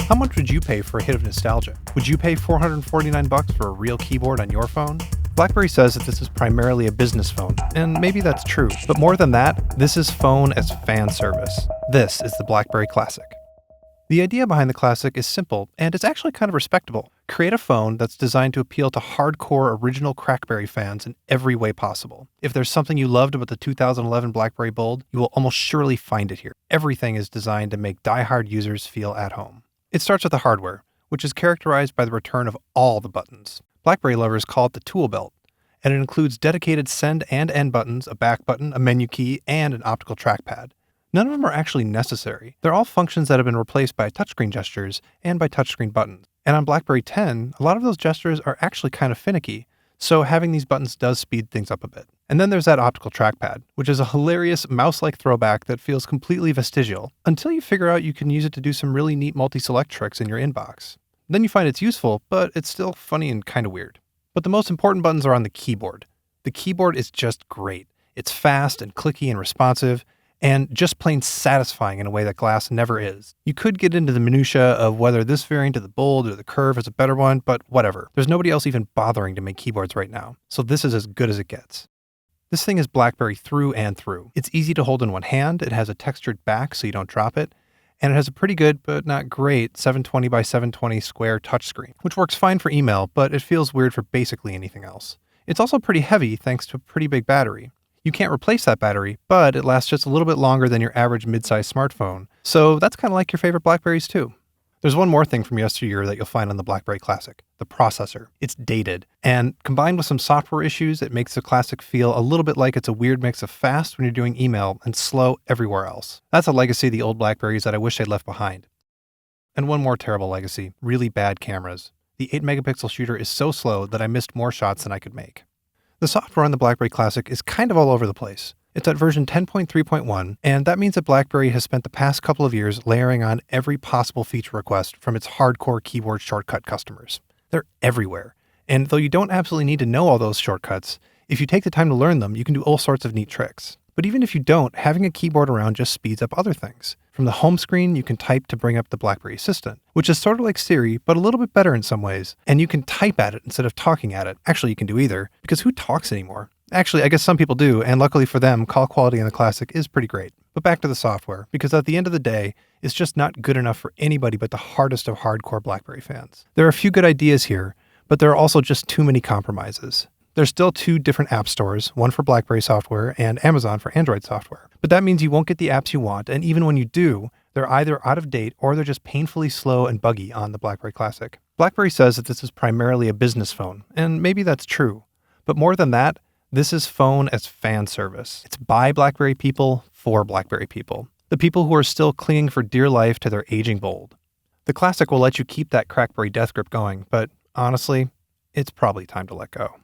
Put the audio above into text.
How much would you pay for a hit of nostalgia? Would you pay $449 for a real keyboard on your phone? BlackBerry says that this is primarily a business phone, and maybe that's true. But more than that, this is phone as fan service. This is the BlackBerry Classic. The idea behind the Classic is simple, and it's actually kind of respectable. Create a phone that's designed to appeal to hardcore original Crackberry fans in every way possible. If there's something you loved about the 2011 BlackBerry Bold, you will almost surely find it here. Everything is designed to make die-hard users feel at home. It starts with the hardware, which is characterized by the return of all the buttons. BlackBerry lovers call it the tool belt, and it includes dedicated send and end buttons, a back button, a menu key, and an optical trackpad. None of them are actually necessary. They're all functions that have been replaced by touchscreen gestures and by touchscreen buttons. And on BlackBerry 10, a lot of those gestures are actually kind of finicky, so having these buttons does speed things up a bit. And then there's that optical trackpad, which is a hilarious mouse-like throwback that feels completely vestigial, until you figure out you can use it to do some really neat multi-select tricks in your inbox. Then you find it's useful, but it's still funny and kind of weird. But the most important buttons are on the keyboard. The keyboard is just great. It's fast and clicky and responsive, and just plain satisfying in a way that glass never is. You could get into the minutia of whether this variant of the Bold or the Curve is a better one, but whatever. There's nobody else even bothering to make keyboards right now, so this is as good as it gets. This thing is BlackBerry through and through. It's easy to hold in one hand, it has a textured back so you don't drop it, and it has a pretty good, but not great, 720 by 720 square touchscreen, which works fine for email, but it feels weird for basically anything else. It's also pretty heavy thanks to a pretty big battery. You can't replace that battery, but it lasts just a little bit longer than your average mid-sized smartphone, so that's kind of like your favorite BlackBerries too. There's one more thing from yesteryear that you'll find on the BlackBerry Classic, the processor. It's dated, and combined with some software issues, it makes the Classic feel a little bit like it's a weird mix of fast when you're doing email and slow everywhere else. That's a legacy of the old BlackBerries that I wish they'd left behind. And one more terrible legacy, really bad cameras. The 8-megapixel shooter is so slow that I missed more shots than I could make. The software on the BlackBerry Classic is kind of all over the place. It's at version 10.3.1, and that means that BlackBerry has spent the past couple of years layering on every possible feature request from its hardcore keyboard shortcut customers. They're everywhere, and though you don't absolutely need to know all those shortcuts, if you take the time to learn them, you can do all sorts of neat tricks. But even if you don't, having a keyboard around just speeds up other things. From the home screen, you can type to bring up the BlackBerry Assistant, which is sort of like Siri, but a little bit better in some ways. And you can type at it instead of talking at it. Actually, you can do either, because who talks anymore? Actually, I guess some people do, and luckily for them, call quality in the Classic is pretty great. But back to the software, because at the end of the day, it's just not good enough for anybody but the hardest of hardcore BlackBerry fans. There are a few good ideas here, but there are also just too many compromises. There's still 2 different app stores, one for BlackBerry software and Amazon for Android software. But that means you won't get the apps you want, and even when you do, they're either out of date or they're just painfully slow and buggy on the BlackBerry Classic. BlackBerry says that this is primarily a business phone, and maybe that's true. But more than that, this is phone as fan service. It's by BlackBerry people, for BlackBerry people. The people who are still clinging for dear life to their aging Bold. The Classic will let you keep that Crackberry death grip going, but honestly, it's probably time to let go.